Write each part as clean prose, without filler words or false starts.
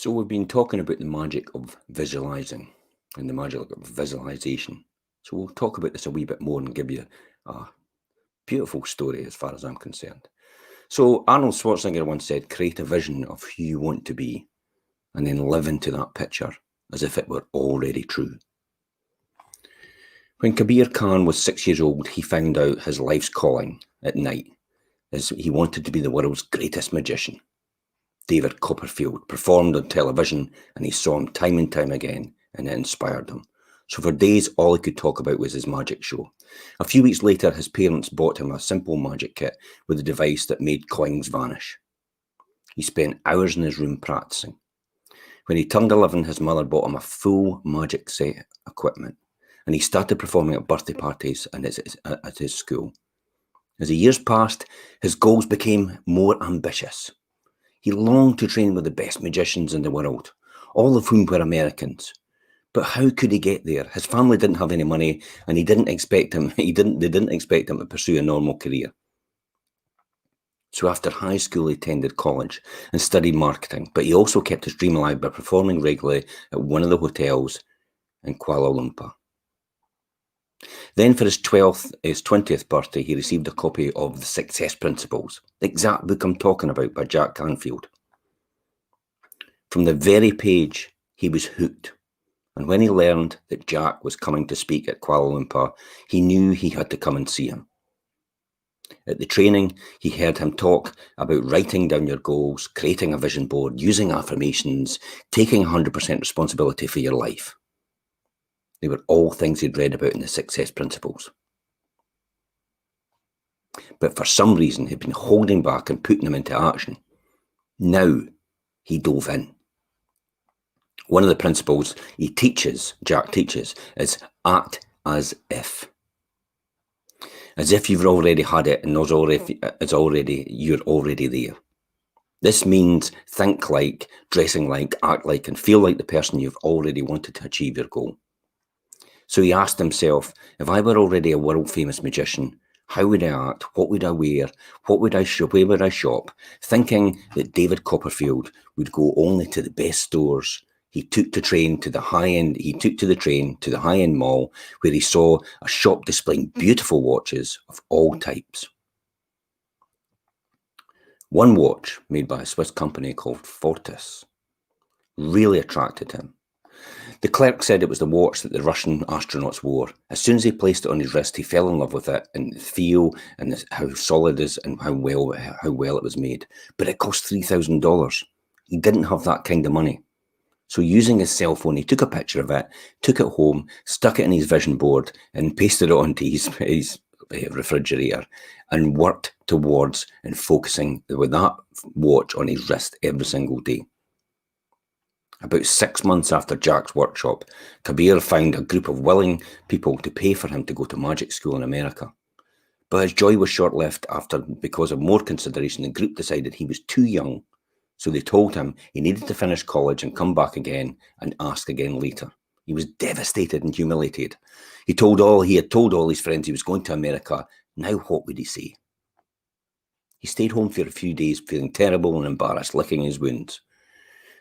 So we've been talking about the magic of visualizing and the magic of visualization. So we'll talk about this a wee bit more and give you a beautiful story as far as I'm concerned. So Arnold Schwarzenegger once said, create a vision of who you want to be and then live into that picture as if it were already true. When Kabir Khan was 6 years old, he found out his life's calling at night as he wanted to be the world's greatest magician. David Copperfield performed on television and he saw him time and time again and it inspired him. So for days, all he could talk about was his magic show. A few weeks later, his parents bought him a simple magic kit with a device that made coins vanish. He spent hours in his room practicing. When he turned 11, his mother bought him a full magic set equipment and he started performing at birthday parties and at his school. As the years passed, his goals became more ambitious. He longed to train with the best magicians in the world, all of whom were Americans. But how could he get there? His family didn't have any money, and they didn't expect him to pursue a normal career. So after high school, he attended college and studied marketing, but he also kept his dream alive by performing regularly at one of the hotels in Kuala Lumpur. Then for his 20th birthday, he received a copy of The Success Principles, the exact book I'm talking about by Jack Canfield. From the very page, he was hooked. And when he learned that Jack was coming to speak at Kuala Lumpur, he knew he had to come and see him. At the training, he heard him talk about writing down your goals, creating a vision board, using affirmations, taking 100% responsibility for your life. They were all things he'd read about in the Success Principles. But for some reason, he'd been holding back and putting them into action. Now, he dove in. One of the principles Jack teaches, is act as if. As if you've already had it and you're already there. This means think like, dressing like, act like, and feel like the person you've already wanted to achieve your goal. So he asked himself, if I were already a world-famous magician, how would I act? What would I wear? Where would I shop? Thinking that David Copperfield would go only to the best stores. He took the train to the high-end mall where he saw a shop displaying beautiful watches of all types. One watch made by a Swiss company called Fortis really attracted him. The clerk said it was the watch that the Russian astronauts wore. As soon as he placed it on his wrist, he fell in love with it and the feel and how solid it is and how well it was made. But it cost $3,000. He didn't have that kind of money. So using his cell phone, he took a picture of it, took it home, stuck it in his vision board and pasted it onto his refrigerator and worked towards and focusing with that watch on his wrist every single day. About 6 months after Jack's workshop, Kabir found a group of willing people to pay for him to go to magic school in America. But his joy was short-lived because of more consideration. The group decided he was too young, so they told him he needed to finish college and come back again and ask again later. He was devastated and humiliated. He had told all his friends he was going to America. Now what would he say? He stayed home for a few days, feeling terrible and embarrassed, licking his wounds.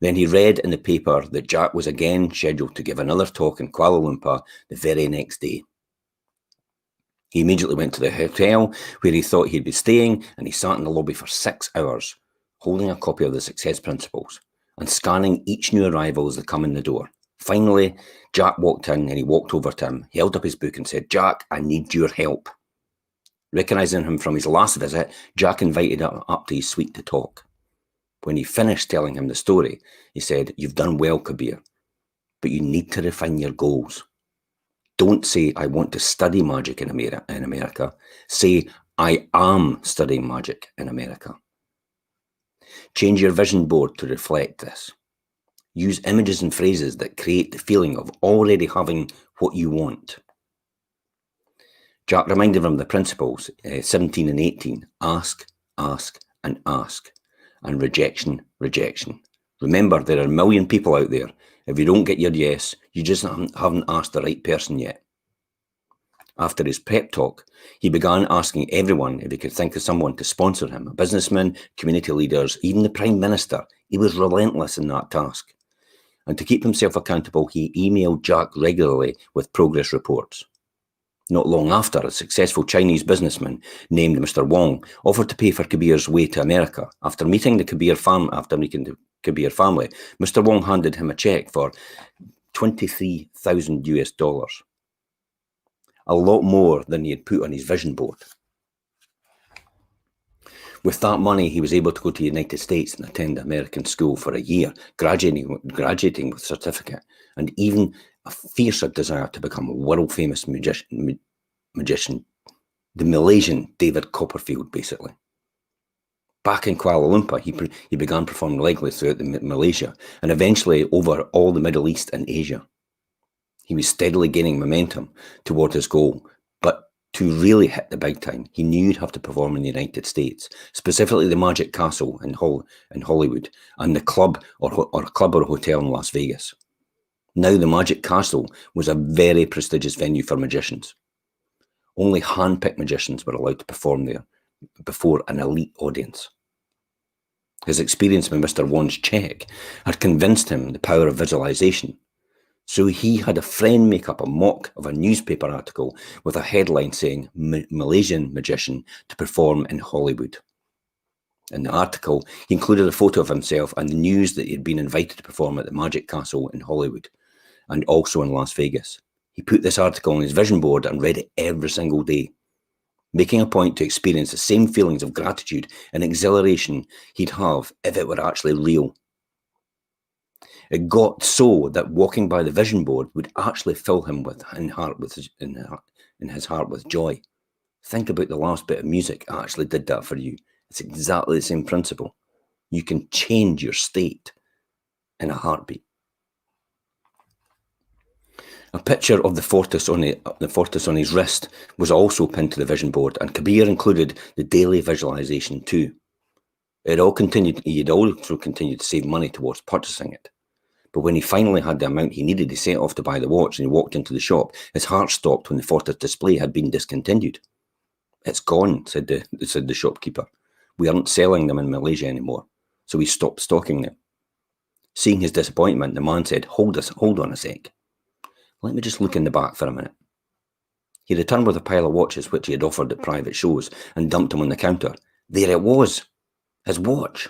Then he read in the paper that Jack was again scheduled to give another talk in Kuala Lumpur the very next day. He immediately went to the hotel where he thought he'd be staying, and he sat in the lobby for 6 hours, holding a copy of the Success Principles and scanning each new arrival as they come in the door. Finally, Jack walked in and he walked over to him, held up his book and said, "Jack, I need your help." Recognizing him from his last visit, Jack invited him up to his suite to talk. When he finished telling him the story, he said, "You've done well, Kabir, but you need to refine your goals. Don't say, I want to study magic in America. Say, I am studying magic in America. Change your vision board to reflect this. Use images and phrases that create the feeling of already having what you want." Jack reminded him of the principles, 17 and 18, ask, ask, and ask. And rejection. Remember, there are a million people out there. If you don't get your yes, you just haven't asked the right person yet. After his pep talk, he began asking everyone if he could think of someone to sponsor him, businessmen, community leaders, even the Prime Minister. He was relentless in that task. And to keep himself accountable, he emailed Jack regularly with progress reports. Not long after, a successful Chinese businessman named Mr. Wong offered to pay for Kabir's way to America. After meeting the Kabir family, Mr. Wong handed him a check for 23,000 US dollars. A lot more than he had put on his vision board. With that money, he was able to go to the United States and attend American school for a year, graduating with a certificate, and even a fiercer desire to become a world-famous magician, the Malaysian David Copperfield, basically. Back in Kuala Lumpur, he began performing regularly throughout Malaysia and eventually over all the Middle East and Asia. He was steadily gaining momentum toward his goal, but to really hit the big time, he knew he'd have to perform in the United States, specifically the Magic Castle in Hollywood and the club or a hotel in Las Vegas. Now, the Magic Castle was a very prestigious venue for magicians. Only hand-picked magicians were allowed to perform there before an elite audience. His experience with Mr. Wong's check had convinced him the power of visualization. So he had a friend make up a mock of a newspaper article with a headline saying, Malaysian magician to perform in Hollywood. In the article, he included a photo of himself and the news that he had been invited to perform at the Magic Castle in Hollywood and also in Las Vegas. He put this article on his vision board and read it every single day, making a point to experience the same feelings of gratitude and exhilaration he'd have if it were actually real. It got so that walking by the vision board would actually fill him in his heart with joy. Think about the last bit of music actually did that for you. It's exactly the same principle. You can change your state in a heartbeat. A picture of the Fortis on his wrist was also pinned to the vision board, and Kabir included the daily visualization too. He had also continued to save money towards purchasing it. But when he finally had the amount he needed, he set off to buy the watch and he walked into the shop. His heart stopped when the Fortis display had been discontinued. It's gone, said the shopkeeper. We aren't selling them in Malaysia anymore, so we stopped stocking them. Seeing his disappointment, the man said, Hold on a sec. Let me just look in the back for a minute. He returned with a pile of watches which he had offered at private shows and dumped them on the counter. There it was, his watch.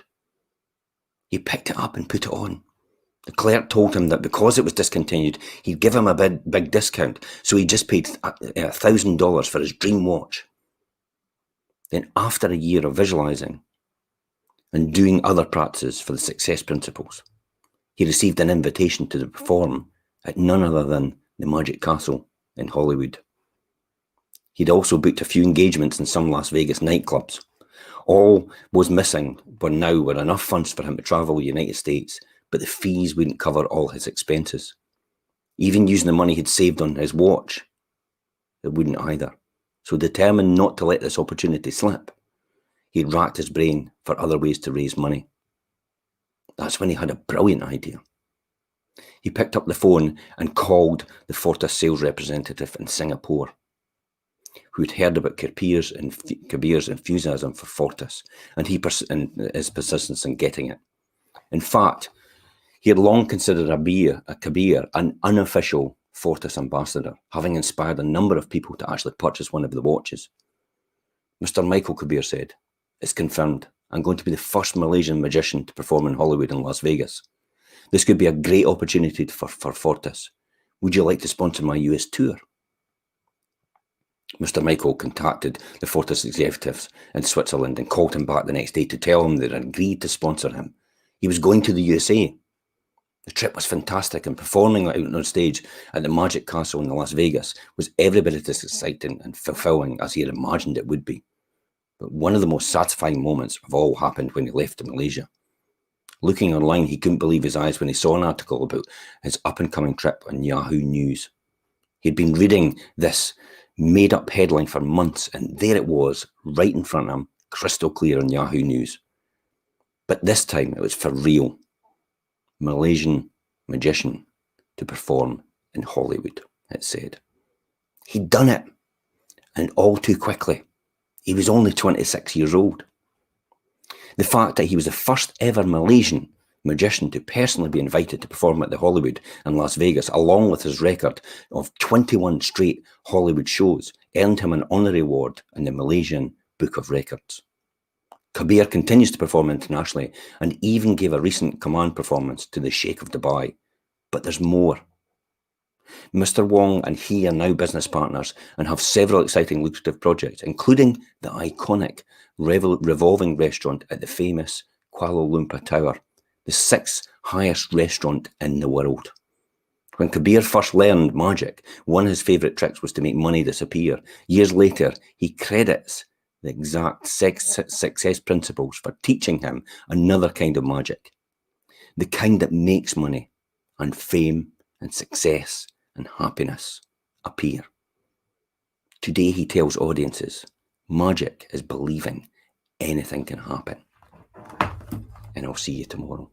He picked it up and put it on. The clerk told him that because it was discontinued, he'd give him a big discount, so he just paid $1,000 for his dream watch. Then after a year of visualizing and doing other practices for the success principles, he received an invitation to perform at none other than the Magic Castle in Hollywood. He'd also booked a few engagements in some Las Vegas nightclubs. All was missing were enough funds for him to travel the United States, but the fees wouldn't cover all his expenses. Even using the money he'd saved on his watch, it wouldn't either. So determined not to let this opportunity slip, he'd racked his brain for other ways to raise money. That's when he had a brilliant idea. He picked up the phone and called the Fortis sales representative in Singapore, who had heard about Kabir's enthusiasm for Fortis and his persistence in getting it. In fact, he had long considered Kabir an unofficial Fortis ambassador, having inspired a number of people to actually purchase one of the watches. Mr. Michael Kabir said, It's confirmed. I'm going to be the first Malaysian magician to perform in Hollywood and Las Vegas. This could be a great opportunity for Fortis. Would you like to sponsor my US tour? Mr. Michael contacted the Fortis executives in Switzerland and called him back the next day to tell him they had agreed to sponsor him. He was going to the USA. The trip was fantastic, and performing out on stage at the Magic Castle in Las Vegas was every bit as exciting and fulfilling as he had imagined it would be. But one of the most satisfying moments of all happened when he left to Malaysia. Looking online, he couldn't believe his eyes when he saw an article about his up-and-coming trip on Yahoo News. He'd been reading this made-up headline for months, and there it was, right in front of him, crystal clear on Yahoo News. But this time, it was for real. Malaysian magician to perform in Hollywood, it said. He'd done it. and all too quickly. He was only 26 years old. The fact that he was the first ever Malaysian magician to personally be invited to perform at the Hollywood and Las Vegas, along with his record of 21 straight Hollywood shows, earned him an honorary award in the Malaysian Book of Records. Kabir continues to perform internationally and even gave a recent command performance to the Sheikh of Dubai. But there's more. Mr. Wong and he are now business partners and have several exciting lucrative projects, including the iconic revolving restaurant at the famous Kuala Lumpur Tower, the 6th highest restaurant in the world. When Kabir first learned magic, one of his favourite tricks was to make money disappear. Years later, he credits the exact success principles for teaching him another kind of magic, the kind that makes money and fame and success and happiness appear. Today he tells audiences, magic is believing anything can happen. And I'll see you tomorrow.